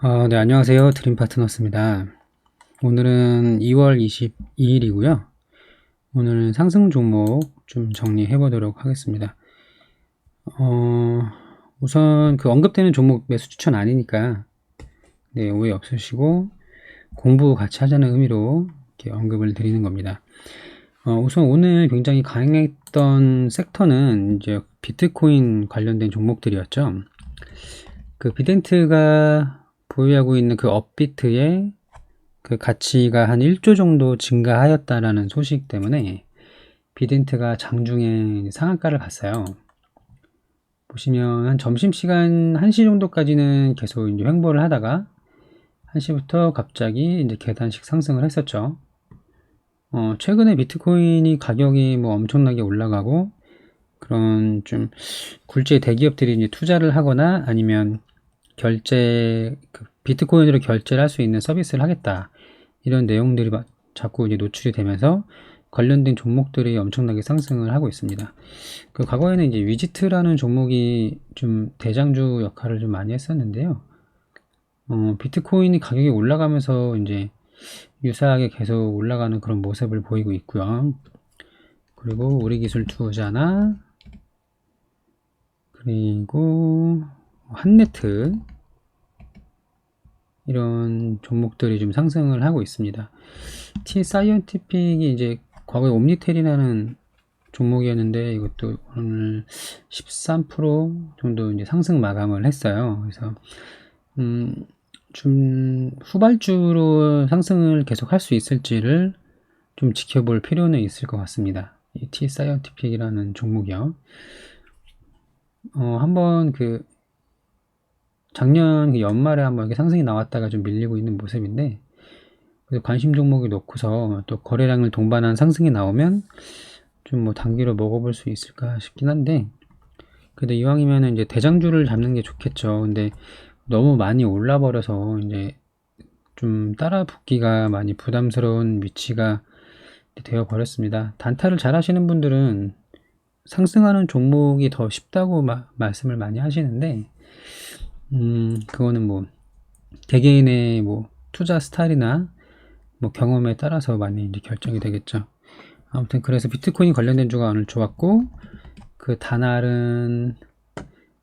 네, 안녕하세요. 드림 파트너스입니다. 오늘은 2월 22일이고요. 오늘은 상승 종목 좀 정리해 보도록 하겠습니다. 우선 그 언급되는 종목 매수 추천 아니니까, 네, 오해 없으시고, 공부 같이 하자는 의미로 이렇게 언급을 드리는 겁니다. 우선 오늘 굉장히 강했던 섹터는 이제 비트코인 관련된 종목들이었죠. 그 비덴트가 보유하고 있는 그 업비트의 그 가치가 한 1조 정도 증가하였다라는 소식 때문에 비덴트가 장중에 상한가를 갔어요. 보시면 한 점심시간 1시 정도까지는 계속 이제 횡보를 하다가 1시부터 갑자기 이제 계단식 상승을 했었죠. 최근에 비트코인이 가격이 뭐 엄청나게 올라가고 그런 좀 굴지의 대기업들이 이제 투자를 하거나 아니면 그 비트코인으로 결제를 할 수 있는 서비스를 하겠다. 이런 내용들이 자꾸 이제 노출이 되면서 관련된 종목들이 엄청나게 상승을 하고 있습니다. 그 과거에는 이제 위지트라는 종목이 좀 대장주 역할을 좀 많이 했었는데요. 비트코인이 가격이 올라가면서 이제 유사하게 계속 올라가는 그런 모습을 보이고 있고요. 그리고 우리기술 투자나 그리고 한네트 이런 종목들이 좀 상승을 하고 있습니다. T 사이언티픽이 이제 과거에 옴니텔이라는 종목이었는데 이것도 오늘 13% 정도 이제 상승 마감을 했어요. 그래서 좀 후발주로 상승을 계속 할 수 있을지를 좀 지켜볼 필요는 있을 것 같습니다. 이 T 사이언티픽이라는 종목이요. 한번 그 작년 그 연말에 한번 이렇게 상승이 나왔다가 좀 밀리고 있는 모습인데 관심 종목이 놓고서 또 거래량을 동반한 상승이 나오면 좀 뭐 단기로 먹어볼 수 있을까 싶긴 한데 그래도 이왕이면 이제 대장주를 잡는 게 좋겠죠. 근데 너무 많이 올라 버려서 이제 좀 따라 붙기가 많이 부담스러운 위치가 되어 버렸습니다. 단타를 잘 하시는 분들은 상승하는 종목이 더 쉽다고 말씀을 많이 하시는데 그거는 뭐 개개인의 뭐 투자 스타일이나 뭐 경험에 따라서 많이 이제 결정이 되겠죠. 아무튼 그래서 비트코인 관련된 주가 오늘 좋았고 그 다날은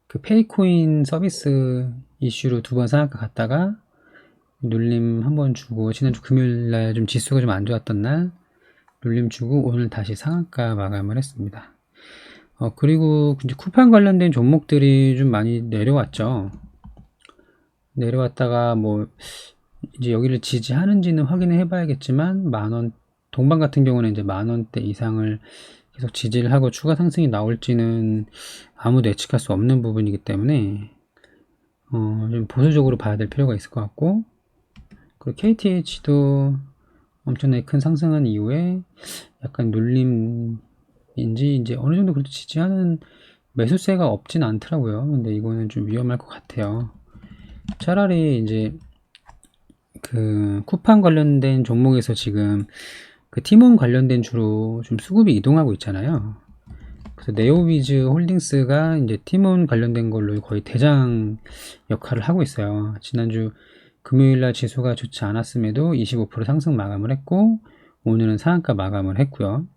그 페이코인 서비스 이슈로 두 번 상한가 갔다가 눌림 한 번 주고 지난주 금요일날 좀 지수가 좀 안 좋았던 날 눌림 주고 오늘 다시 상한가 마감을 했습니다. 그리고 이제 쿠팡 관련된 종목들이 좀 많이 내려왔죠. 내려왔다가 뭐 이제 여기를 지지하는지는 확인을 해봐야겠지만 만원 동방 같은 경우는 이제 만원대 이상을 계속 지지를 하고 추가 상승이 나올지는 아무도 예측할 수 없는 부분이기 때문에 좀 보수적으로 봐야 될 필요가 있을 것 같고 그리고 KTH도 엄청나게 큰 상승한 이후에 약간 눌림인지 이제 어느 정도 그래도 지지하는 매수세가 없진 않더라고요. 근데 이거는 좀 위험할 것 같아요. 차라리 이제 그 쿠팡 관련된 종목에서 지금 그 티몬 관련된 주로 좀 수급이 이동하고 있잖아요. 그래서 네오위즈 홀딩스가 이제 티몬 관련된 걸로 거의 대장 역할을 하고 있어요. 지난주 금요일날 지수가 좋지 않았음에도 25% 상승 마감을 했고 오늘은 상한가 마감을 했고요.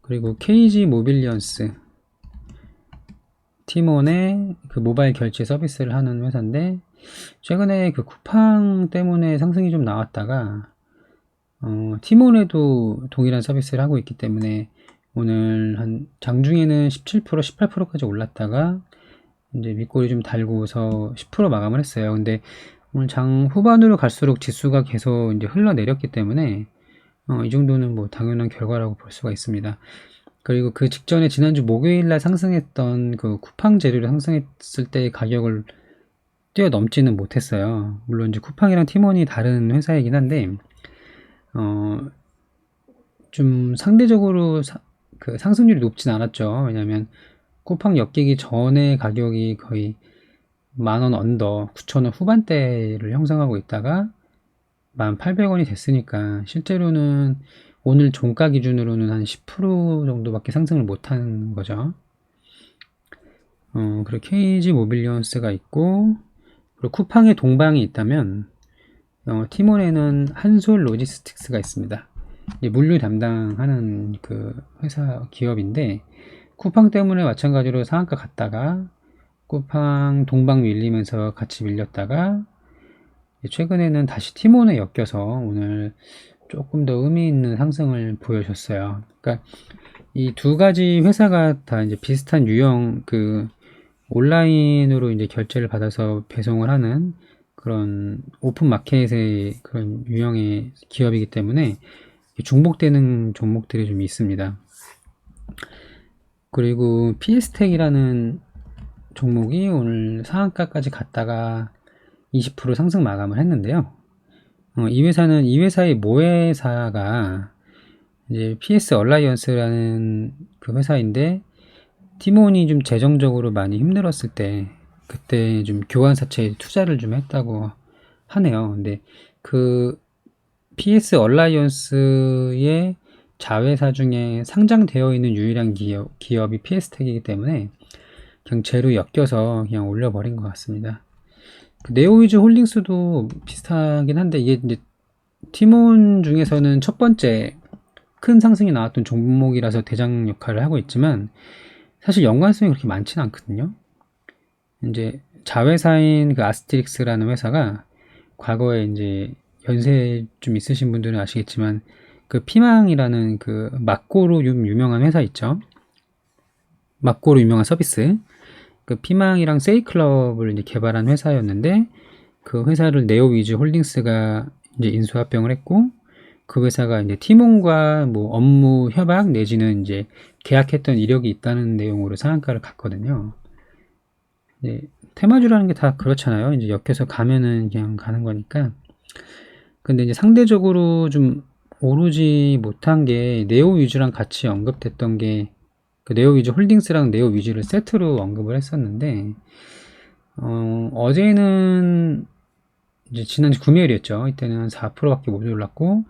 그리고 KG 모빌리언스 티몬의 그 모바일 결제 서비스를 하는 회사인데 최근에 그 쿠팡 때문에 상승이 좀 나왔다가 티몬에도 동일한 서비스를 하고 있기 때문에 오늘 한 장중에는 17%, 18%까지 올랐다가 이제 윗골이 좀 달고서 10% 마감을 했어요. 근데 오늘 장 후반으로 갈수록 지수가 계속 이제 흘러내렸기 때문에 이 정도는 뭐 당연한 결과라고 볼 수가 있습니다. 그리고 그 직전에 지난주 목요일날 상승했던 그 쿠팡 재료를 상승했을 때의 가격을 뛰어넘지는 못했어요. 물론 이제 쿠팡이랑 티몬이 다른 회사이긴 한데 좀 상대적으로 그 상승률이 높진 않았죠. 왜냐면 쿠팡 엮이기 전에 가격이 거의 만원 언더 9,000원 후반대를 형성하고 있다가 1,800원이 됐으니까 실제로는 오늘 종가 기준으로는 한 10% 정도밖에 상승을 못하는 거죠. 그리고 KG 모빌리언스가 있고 그리고 쿠팡에 동방이 있다면 티몬에는 한솔 로지스틱스가 있습니다. 이제 물류 담당하는 그 회사 기업인데 쿠팡 때문에 마찬가지로 상한가 갔다가 쿠팡 동방 밀리면서 같이 밀렸다가 최근에는 다시 티몬에 엮여서 오늘 조금 더 의미 있는 상승을 보여줬어요. 그러니까 이 두 가지 회사가 다 이제 비슷한 유형 그 온라인으로 이제 결제를 받아서 배송을 하는 그런 오픈 마켓의 그런 유형의 기업이기 때문에 중복되는 종목들이 좀 있습니다. 그리고 PS텍이라는 종목이 오늘 상한가까지 갔다가 20% 상승 마감을 했는데요. 이 회사의 모회사가 이제 PS 얼라이언스라는 그 회사인데 티몬이 좀 재정적으로 많이 힘들었을 때 그때 좀 교환사채에 투자를 좀 했다고 하네요. 근데 그 PS 얼라이언스의 자회사 중에 상장되어 있는 유일한 기업이 PS텍이기 때문에 그냥 재로 엮여서 그냥 올려버린 것 같습니다. 그 네오위즈 홀딩스도 비슷하긴 한데 이게 이제 티몬 중에서는 첫 번째 큰 상승이 나왔던 종목이라서 대장 역할을 하고 있지만 사실 연관성이 그렇게 많지는 않거든요. 이제 자회사인 그 아스트릭스라는 회사가 과거에 이제 연세 좀 있으신 분들은 아시겠지만 그 피망이라는 그 막고로 유명한 회사 있죠. 막고로 유명한 서비스. 그 피망이랑 세이클럽을 이제 개발한 회사였는데 그 회사를 네오위즈 홀딩스가 이제 인수합병을 했고 그 회사가 이제 티몬과 뭐 업무 협약 내지는 이제 계약했던 이력이 있다는 내용으로 상한가를 갔거든요. 네, 테마주라는 게 다 그렇잖아요. 이제 엮여서 가면은 그냥 가는 거니까. 근데 이제 상대적으로 좀 오르지 못한 게 네오위즈랑 같이 언급됐던 게 그 네오위즈 홀딩스랑 네오위즈를 세트로 언급을 했었는데 어제는 이제 지난주 금요일이었죠. 이때는 4%밖에 못 올랐고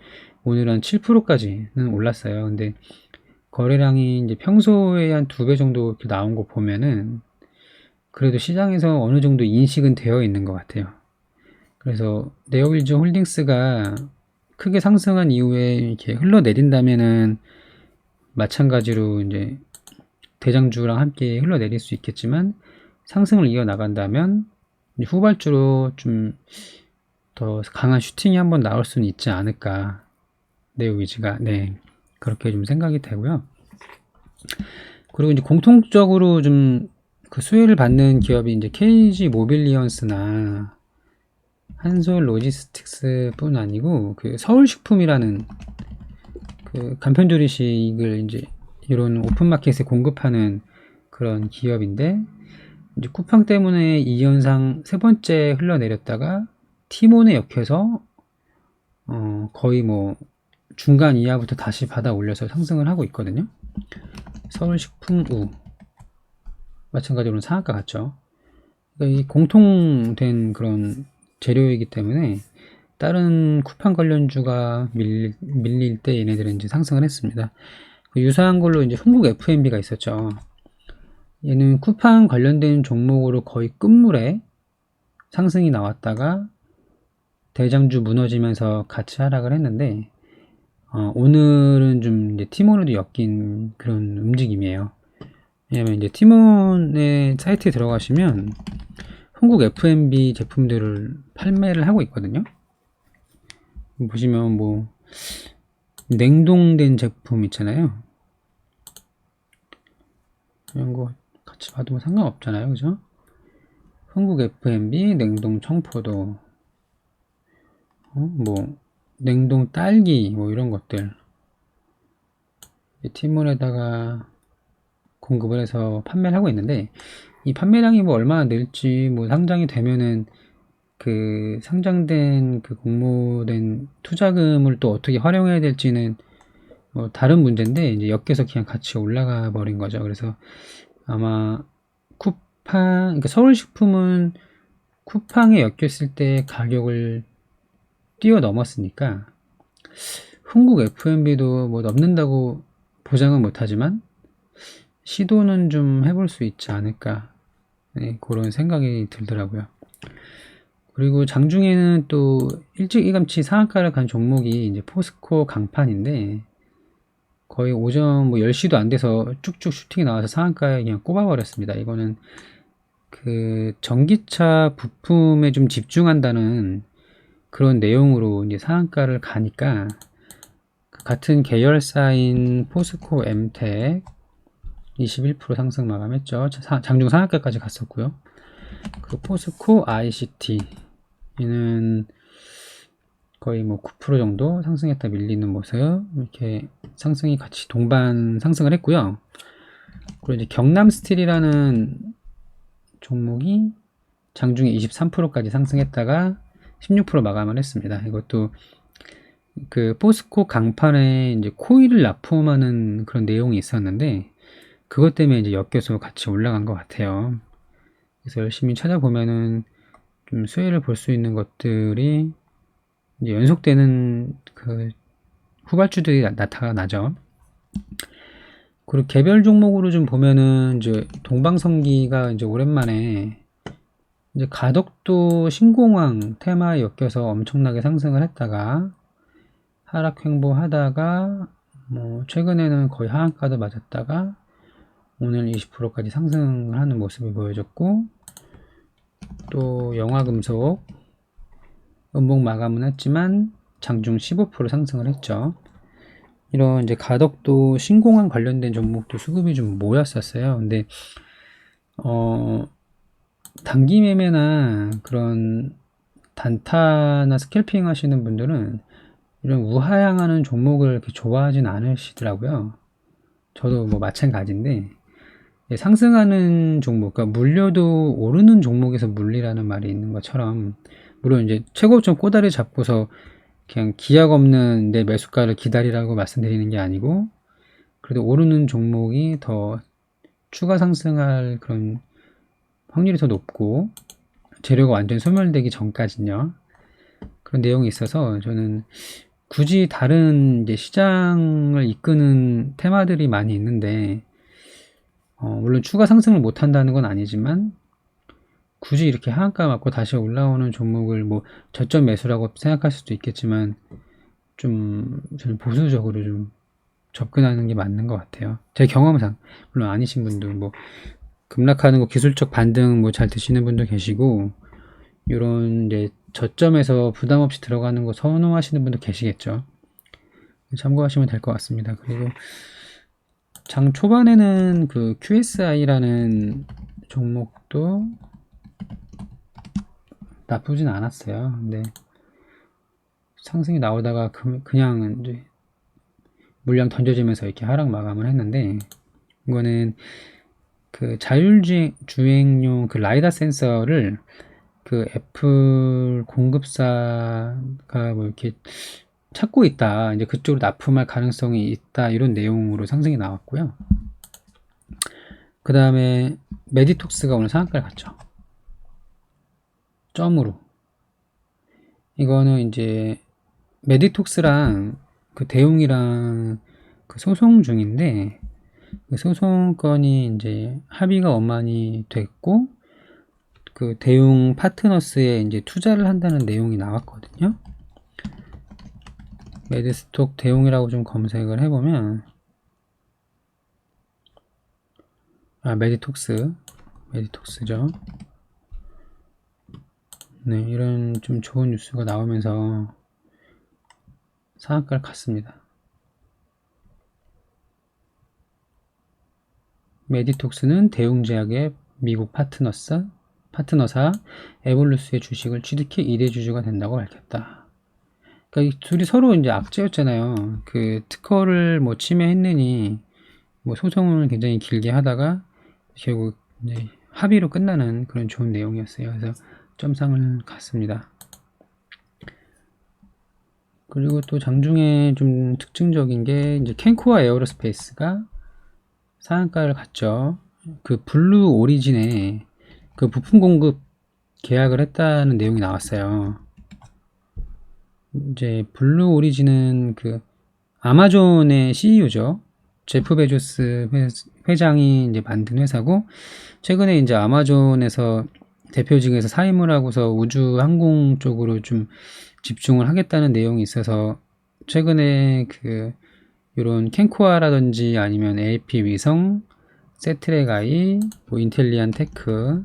오늘은 7%까지는 올랐어요. 근데 거래량이 이제 평소에 한 2배 정도 이렇게 나온 거 보면은 그래도 시장에서 어느 정도 인식은 되어 있는 것 같아요. 그래서 네오위즈 홀딩스가 크게 상승한 이후에 이렇게 흘러내린다면은 마찬가지로 이제 대장주랑 함께 흘러내릴 수 있겠지만 상승을 이어나간다면 후발주로 좀 더 강한 슈팅이 한번 나올 수는 있지 않을까. 네오위즈가 네 그렇게 좀 생각이 되고요. 그리고 이제 공통적으로 좀 그 수혜를 받는 기업이 이제 KG 모빌리언스나 한솔 로지스틱스뿐 아니고 그 서울식품이라는 그 간편조리식을 이제 이런 오픈마켓에 공급하는 그런 기업인데 이제 쿠팡 때문에 이 현상 세 번째 흘러내렸다가 티몬에 역해서 거의 뭐 중간 이하부터 다시 받아 올려서 상승을 하고 있거든요. 서울식품우 마찬가지로 상한가 같죠. 그러니까 이 공통된 그런 재료이기 때문에 다른 쿠팡 관련주가 밀릴 때 얘네들은 이제 상승을 했습니다. 유사한 걸로 이제 흥국 F&B가 있었죠. 얘는 쿠팡 관련된 종목으로 거의 끝물에 상승이 나왔다가 대장주 무너지면서 같이 하락을 했는데 오늘은 좀 이제 티몬으로 엮인 그런 움직임이에요. 왜냐면 이제 티몬의 사이트에 들어가시면 흥국 F&B 제품들을 판매를 하고 있거든요. 보시면 뭐 냉동된 제품 있잖아요. 이런 거 같이 봐도 뭐 상관없잖아요. 그죠? 흥국 F&B 냉동 청포도 뭐 냉동 딸기 뭐 이런 것들 티몬에다가 공급을 해서 판매를 하고 있는데 이 판매량이 뭐 얼마나 늘지 뭐 상장이 되면은 그 상장된 그 공모된 투자금을 또 어떻게 활용해야 될지는 뭐 다른 문제인데 이제 엮여서 그냥 같이 올라가 버린 거죠. 그래서 아마 쿠팡 그러니까 서울식품은 쿠팡에 엮였을 때 가격을 뛰어넘었으니까 흥국 F&B도 뭐 넘는다고 보장은 못하지만 시도는 좀 해볼 수 있지 않을까 네, 그런 생각이 들더라고요. 그리고 장중에는 또 일찌감치 상한가를 간 종목이 이제 포스코 강판인데 거의 오전 뭐 10시도 안 돼서 쭉쭉 슈팅이 나와서 상한가에 그냥 꼽아버렸습니다. 이거는 그 전기차 부품에 좀 집중한다는 그런 내용으로 이제 상한가를 가니까 같은 계열사인 포스코 엠텍 21% 상승 마감했죠. 장중 상한가까지 갔었고요. 그 포스코 ICT 얘는 거의 뭐 9% 정도 상승했다 밀리는 모습, 이렇게 상승이 같이 동반 상승을 했고요. 그리고 이제 경남스틸이라는 종목이 장중에 23%까지 상승했다가 16% 마감을 했습니다. 이것도 그 포스코 강판에 이제 코일을 납품하는 그런 내용이 있었는데 그것 때문에 이제 엮여서 같이 올라간 것 같아요. 그래서 열심히 찾아보면은 좀 수혜를 볼 수 있는 것들이 이제 연속되는 그 후발주들이 나타나죠. 그리고 개별 종목으로 좀 보면은 이제 동방성기가 이제 오랜만에 이제 가덕도 신공항 테마에 엮여서 엄청나게 상승을 했다가 하락 횡보하다가 뭐 최근에는 거의 하한가도 맞았다가 오늘 20%까지 상승을 하는 모습이 보여졌고, 또 영화금속 음봉 마감은 했지만 장중 15% 상승을 했죠. 이런 이제 가덕도 신공항 관련된 종목도 수급이 좀 모였었어요. 근데 단기 매매나 그런 단타나 스캘핑 하시는 분들은 이런 우하향하는 종목을 이렇게 좋아하진 않으시더라고요. 저도 뭐 마찬가지인데, 상승하는 종목, 그러니까 물려도 오르는 종목에서 물리라는 말이 있는 것처럼, 물론 이제 최고점 꼬다리 잡고서 그냥 기약 없는 내 매수가를 기다리라고 말씀드리는 게 아니고, 그래도 오르는 종목이 더 추가 상승할 그런 확률이 더 높고 재료가 완전 소멸되기 전까지는요, 그런 내용이 있어서 저는 굳이 다른 이제 시장을 이끄는 테마들이 많이 있는데 물론 추가 상승을 못 한다는 건 아니지만 굳이 이렇게 하한가 맞고 다시 올라오는 종목을 뭐 저점 매수라고 생각할 수도 있겠지만 좀 저는 보수적으로 좀 접근하는 게 맞는 것 같아요. 제 경험상. 물론 아니신 분도 뭐 급락하는 거 기술적 반등 뭐 잘 드시는 분도 계시고 이런 이제 저점에서 부담 없이 들어가는 거 선호하시는 분도 계시겠죠. 참고하시면 될 것 같습니다. 그리고 장 초반에는 그 QSI라는 종목도 나쁘진 않았어요. 근데 상승이 나오다가 그냥 이제 물량 던져지면서 이렇게 하락 마감을 했는데, 이거는 그 자율주행용 그 라이다 센서를 그 애플 공급사가 뭐 이렇게 찾고 있다, 이제 그쪽으로 납품할 가능성이 있다, 이런 내용으로 상승이 나왔고요. 그 다음에 메디톡스가 오늘 상한가를 갔죠. 점으로. 이거는 이제 메디톡스랑 그 대웅이랑 그 소송 중인데, 그 소송건이 이제 합의가 원만히 됐고, 그 대웅 파트너스에 이제 투자를 한다는 내용이 나왔거든요. 메디스톡 대웅이라고 좀 검색을 해보면, 메디톡스죠. 네, 이런 좀 좋은 뉴스가 나오면서 상한가를 갔습니다. 메디톡스는 대웅제약의 미국 파트너사 에볼루스의 주식을 취득해 2대 주주가 된다고 밝혔다. 그러니까 이 둘이 서로 이제 악재였잖아요. 그 특허를 뭐 침해했느니 뭐 소송을 굉장히 길게 하다가 결국 이제 합의로 끝나는 그런 좋은 내용이었어요. 그래서 점상을 갔습니다. 그리고 또 장중에 좀 특징적인 게 이제 캔코아 에어로스페이스가 상한가를 갔죠. 그 블루 오리진에 그 부품 공급 계약을 했다는 내용이 나왔어요. 이제 블루 오리진은 그 아마존의 CEO죠. 제프 베조스 회장이 이제 만든 회사고, 최근에 이제 아마존에서 대표직에서 사임을 하고서 우주 항공 쪽으로 좀 집중을 하겠다는 내용이 있어서 최근에 그 이런 캔코아라든지 아니면 AP 위성, 세트렉 아이, 뭐 인텔리안 테크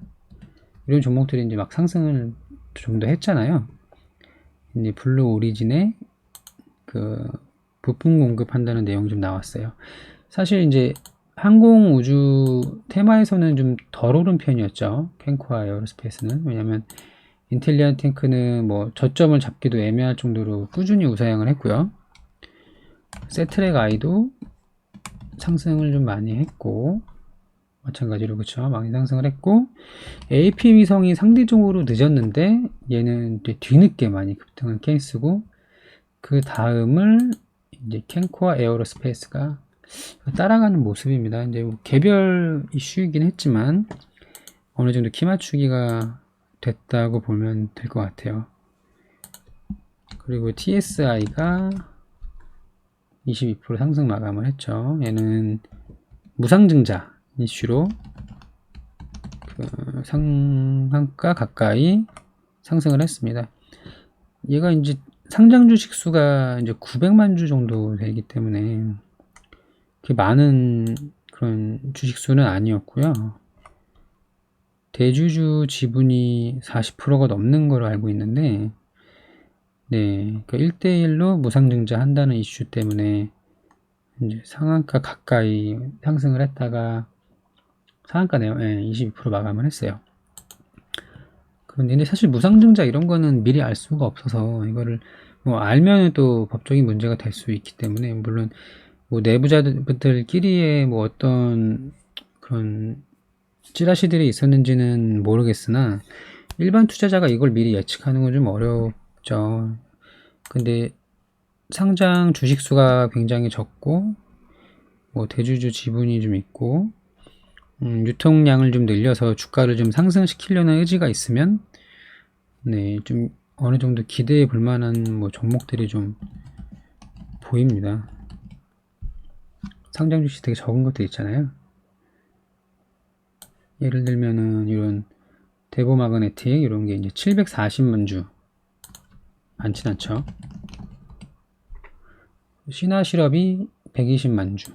이런 종목들이 이제 막 상승을 좀 더 했잖아요. 이제 블루 오리진의 그 부품 공급한다는 내용이 좀 나왔어요. 사실 이제 항공 우주 테마에서는 좀 덜 오른 편이었죠. 캔코아 에어로스페이스는. 왜냐면 인텔리안 탱크는 뭐 저점을 잡기도 애매할 정도로 꾸준히 우상향을 했고요. 세트랙 아이도 상승을 좀 많이 했고 마찬가지로 그쵸, 많이 상승을 했고 AP 위성이 상대적으로 늦었는데 얘는 뒤늦게 많이 급등한 케이스고 그 다음을 이제 캔코아 에어로스페이스가 따라가는 모습입니다. 이제 개별 이슈이긴 했지만 어느 정도 키 맞추기가 됐다고 보면 될 것 같아요. 그리고 TSI가 22% 상승 마감을 했죠. 얘는 무상증자 이슈로 그 상한가 가까이 상승을 했습니다. 얘가 이제 상장 주식 수가 이제 900만 주 정도 되기 때문에 그렇게 많은 그런 주식 수는 아니었고요. 대주주 지분이 40%가 넘는 걸로 알고 있는데, 네, 그 1대1로 무상증자 한다는 이슈 때문에 이제 상한가 가까이 상승을 했다가 상한가네요. 네, 22% 마감을 했어요. 근데 사실 무상증자 이런 거는 미리 알 수가 없어서 이거를 뭐 알면 또 법적인 문제가 될 수 있기 때문에 물론 뭐 내부자들끼리의 뭐 어떤 그런 찌라시들이 있었는지는 모르겠으나 일반 투자자가 이걸 미리 예측하는 건 좀 어렵죠. 근데 상장 주식수가 굉장히 적고 뭐 대주주 지분이 좀 있고 유통량을 좀 늘려서 주가를 좀 상승시키려는 의지가 있으면 네, 좀 어느 정도 기대해 볼 만한 뭐 종목들이 좀 보입니다. 상장 주식 되게 적은 것도 있잖아요. 예를 들면은 이런 데보마그네틱 이런 게 이제 740만 주 많진 않죠. 신화실업이 120만 주.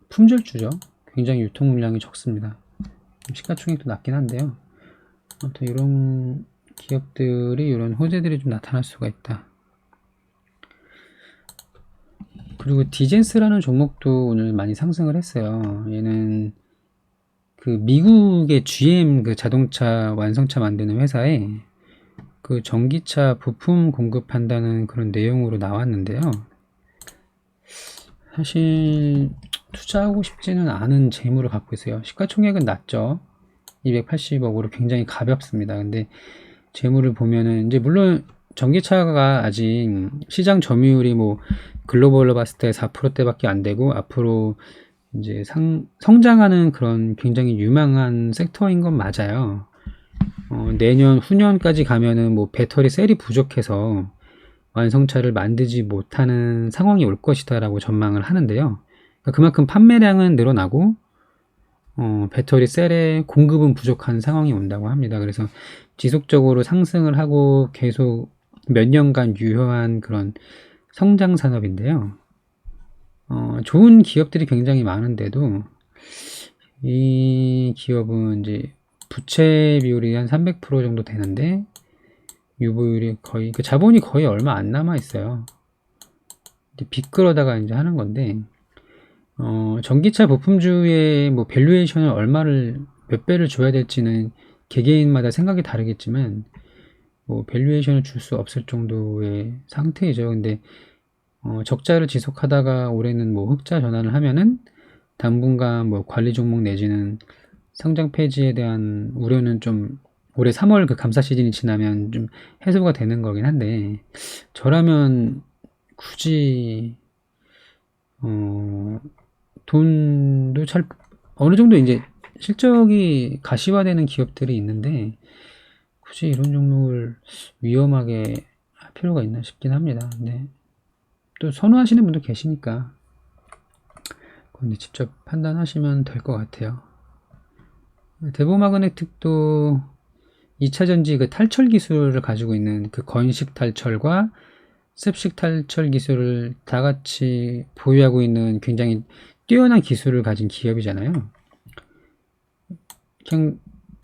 품절주죠. 굉장히 유통 물량이 적습니다. 시가총액도 낮긴 한데요. 아무튼 이런 기업들이 이런 호재들이 좀 나타날 수가 있다. 그리고 디젠스라는 종목도 오늘 많이 상승을 했어요. 얘는 그 미국의 GM 그 자동차 완성차 만드는 회사에 그 전기차 부품 공급한다는 그런 내용으로 나왔는데요. 사실 투자하고 싶지는 않은 재물을 갖고 있어요. 시가총액은 낮죠. 280억으로 굉장히 가볍습니다. 근데 재물을 보면은 이제 물론 전기차가 아직 시장 점유율이 뭐 글로벌로 봤을 때 4%대밖에 안 되고 앞으로 이제 성장하는 그런 굉장히 유망한 섹터인 건 맞아요. 내년 후년까지 가면은 뭐 배터리 셀이 부족해서 완성차를 만들지 못하는 상황이 올 것이다라고 전망을 하는데요. 그러니까 그만큼 판매량은 늘어나고 배터리 셀의 공급은 부족한 상황이 온다고 합니다. 그래서 지속적으로 상승을 하고 계속 몇 년간 유효한 그런 성장 산업인데요. 좋은 기업들이 굉장히 많은데도 이 기업은 이제 부채 비율이 한 300% 정도 되는데 유보율이 거의 그 자본이 거의 얼마 안 남아 있어요. 빚 끌어다가 이제 하는 건데 전기차 부품주의 뭐 밸류에이션을 얼마를 몇 배를 줘야 될지는 개개인마다 생각이 다르겠지만 뭐 밸류에이션을 줄 수 없을 정도의 상태이죠. 근데 적자를 지속하다가 올해는 뭐 흑자 전환을 하면은 당분간 뭐 관리 종목 내지는 상장 폐지에 대한 우려는 좀 올해 3월 그 감사 시즌이 지나면 좀 해소가 되는 거긴 한데 저라면 굳이 돈도 잘 어느 정도 이제 실적이 가시화되는 기업들이 있는데 굳이 이런 종목을 위험하게 할 필요가 있나 싶긴 합니다. 근데 또 선호하시는 분도 계시니까 그건 직접 판단하시면 될 것 같아요. 대보마그네틱도 2차전지 그 탈철 기술을 가지고 있는 그 건식 탈철과 습식 탈철 기술을 다 같이 보유하고 있는 굉장히 뛰어난 기술을 가진 기업이잖아요. 그냥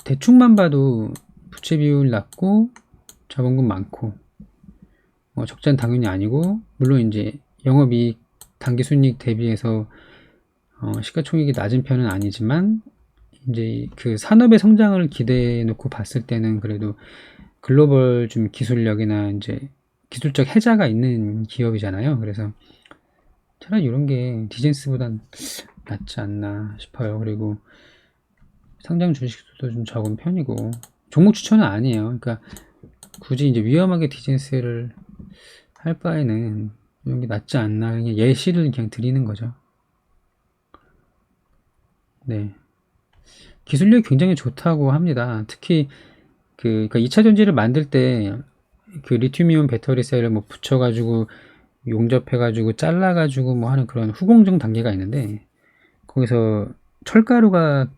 대충만 봐도 부채 비율 낮고 자본금 많고 적자는 당연히 아니고, 물론 이제 영업이익 당기순이익 대비해서 시가총액이 낮은 편은 아니지만, 이제 그 산업의 성장을 기대해 놓고 봤을 때는 그래도 글로벌 좀 기술력이나 이제 기술적 혜자가 있는 기업이잖아요. 그래서 차라리 이런 게 디젠스보단 낫지 않나 싶어요. 그리고 상장 주식수도 좀 적은 편이고, 종목 추천은 아니에요. 그러니까 굳이 이제 위험하게 디젠스를 할 바에는 이런 게 낫지 않나, 그냥 예시를 그냥 드리는 거죠. 네. 기술력이 굉장히 좋다고 합니다. 특히 그러니까 2차 전지를 만들 때 그 리튬이온 배터리 셀을 뭐 붙여가지고 용접해가지고 잘라가지고 뭐 하는 그런 후공정 단계가 있는데, 거기서 철가루가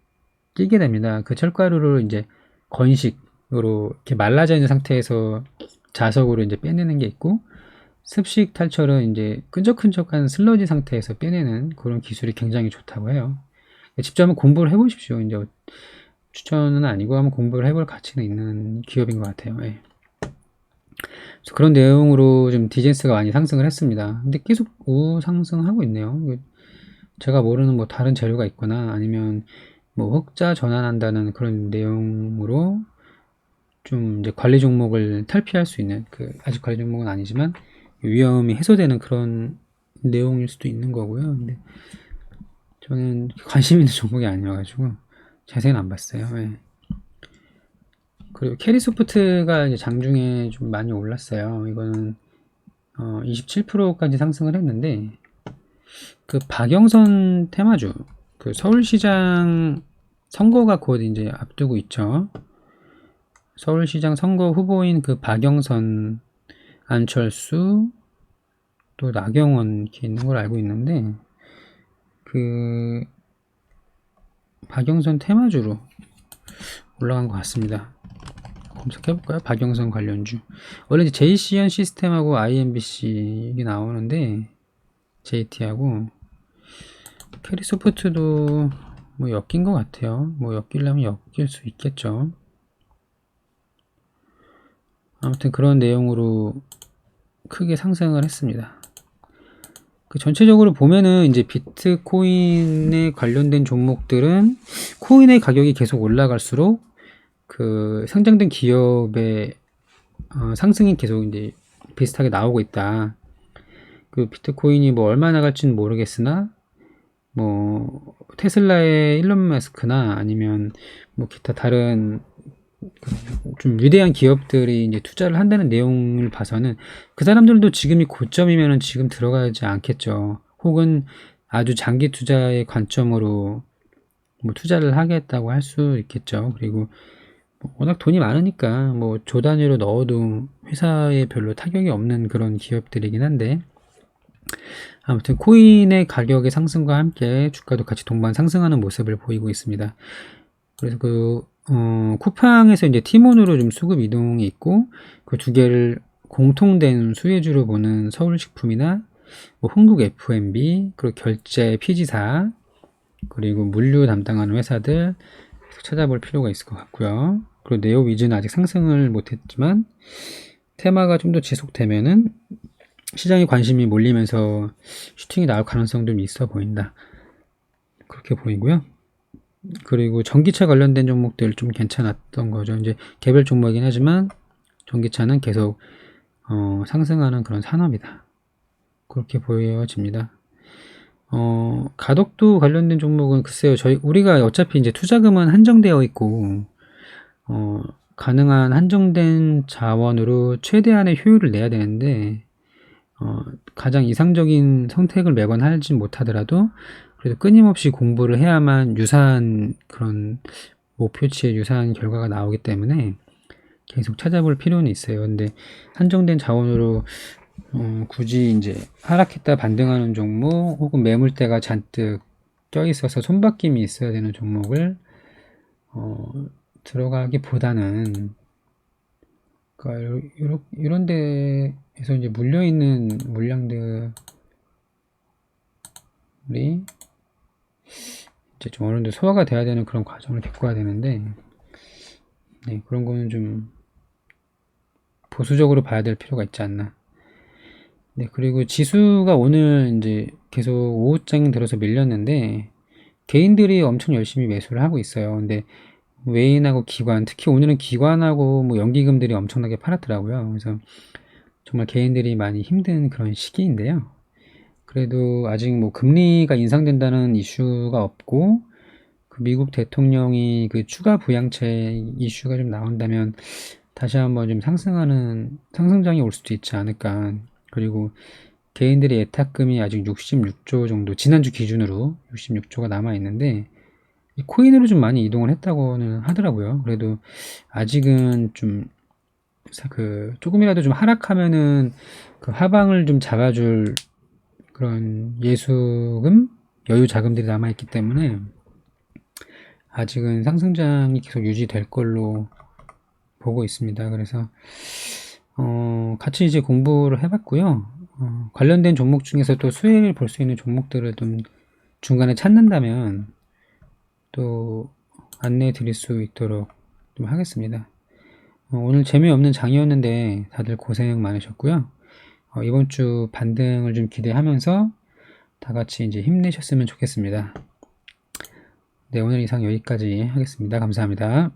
끼게 됩니다. 그 철가루를 이제 건식으로 이렇게 말라져 있는 상태에서 자석으로 이제 빼내는 게 있고, 습식 탈철은 이제 끈적끈적한 슬러지 상태에서 빼내는 그런 기술이 굉장히 좋다고 해요. 직접 한번 공부를 해보십시오. 이제 추천은 아니고 한번 공부를 해볼 가치는 있는 기업인 것 같아요. 예. 그런 내용으로 좀 디젠스가 많이 상승을 했습니다. 근데 계속 우상승하고 있네요. 제가 모르는 뭐 다른 재료가 있거나 아니면 뭐 흑자 전환한다는 그런 내용으로 좀 이제 관리 종목을 탈피할 수 있는, 그 아직 관리 종목은 아니지만 위험이 해소되는 그런 내용일 수도 있는 거고요. 근데 저는 관심 있는 종목이 아니어가지고 자세히는 안 봤어요. 예. 그리고 캐리소프트가 이제 장중에 좀 많이 올랐어요. 이거는 27%까지 상승을 했는데, 그 박영선 테마주, 그 서울시장 선거가 곧 이제 앞두고 있죠. 서울시장 선거 후보인 그 박영선, 안철수, 또 나경원 이렇게 있는 걸 알고 있는데, 그 박영선 테마주로 올라간 것 같습니다. 검색해볼까요? 박영선 관련주. 원래 이제 JCN 시스템하고 IMBC 이게 나오는데, JT하고 캐리소프트도 뭐 엮인 것 같아요. 뭐 엮이려면 엮일 수 있겠죠. 아무튼 그런 내용으로 크게 상승을 했습니다. 그 전체적으로 보면은 이제 비트코인에 관련된 종목들은 코인의 가격이 계속 올라갈수록 그 상장된 기업의 상승이 계속 이제 비슷하게 나오고 있다. 그 비트코인이 뭐 얼마나 갈지는 모르겠으나, 뭐 테슬라의 일론 머스크나 아니면 뭐 기타 다른 좀 위대한 기업들이 이제 투자를 한다는 내용을 봐서는 그 사람들도 지금이 고점이면은 지금 들어가지 않겠죠. 혹은 아주 장기 투자의 관점으로 뭐 투자를 하겠다고 할 수 있겠죠. 그리고 워낙 돈이 많으니까 뭐 조 단위로 넣어도 회사에 별로 타격이 없는 그런 기업들이긴 한데, 아무튼 코인의 가격의 상승과 함께 주가도 같이 동반 상승하는 모습을 보이고 있습니다. 그래서 쿠팡에서 이제 티몬으로 좀 수급 이동이 있고, 그 두 개를 공통된 수혜주로 보는 서울식품이나 뭐 흥국 F&B, 그리고 결제 PG사, 그리고 물류 담당하는 회사들 찾아볼 필요가 있을 것 같고요. 그리고 네오 위즈는 아직 상승을 못했지만 테마가 좀 더 지속되면은 시장의 관심이 몰리면서 슈팅이 나올 가능성도 있어 보인다. 그렇게 보이고요. 그리고 전기차 관련된 종목들 좀 괜찮았던 거죠. 이제 개별 종목이긴 하지만 전기차는 계속 상승하는 그런 산업이다. 그렇게 보여집니다. 가덕도 관련된 종목은 글쎄요, 우리가 어차피 이제 투자금은 한정되어 있고, 가능한 한정된 자원으로 최대한의 효율을 내야 되는데, 가장 이상적인 선택을 매번 하지 못하더라도 그래도 끊임없이 공부를 해야만 유사한 그런 목표치에 유사한 결과가 나오기 때문에 계속 찾아볼 필요는 있어요. 근데 한정된 자원으로 굳이 이제 하락했다 반등하는 종목, 혹은 매물대가 잔뜩 껴있어서 손바뀜이 있어야 되는 종목을 들어가기보다는 그러니까 이런 데에서 이제 물려 있는 물량들이 이제 좀 어느 정도 소화가 돼야 되는 그런 과정을 겪어야 되는데, 네, 그런 거는 좀 보수적으로 봐야 될 필요가 있지 않나. 네, 그리고 지수가 오늘 이제 계속 오후장 들어서 밀렸는데, 개인들이 엄청 열심히 매수를 하고 있어요. 근데 외인하고 기관, 특히 오늘은 기관하고 뭐 연기금들이 엄청나게 팔았더라고요. 그래서 정말 개인들이 많이 힘든 그런 시기인데요. 그래도 아직 뭐 금리가 인상된다는 이슈가 없고, 그 미국 대통령이 그 추가 부양책 이슈가 좀 나온다면 다시 한번 좀 상승장이 올 수도 있지 않을까. 그리고 개인들의 예탁금이 아직 66조 정도, 지난주 기준으로 66조가 남아 있는데, 이 코인으로 좀 많이 이동을 했다고는 하더라고요. 그래도 아직은 좀 조금이라도 좀 하락하면은 그 하방을 좀 잡아줄 그런 예수금, 여유 자금들이 남아 있기 때문에 아직은 상승장이 계속 유지될 걸로 보고 있습니다. 그래서 같이 이제 공부를 해봤고요. 관련된 종목 중에서 또 수혜를 볼 수 있는 종목들을 좀 중간에 찾는다면 또 안내해 드릴 수 있도록 좀 하겠습니다. 오늘 재미없는 장이었는데 다들 고생 많으셨고요. 이번 주 반등을 좀 기대하면서 다 같이 이제 힘내셨으면 좋겠습니다. 네, 오늘 이상 여기까지 하겠습니다. 감사합니다.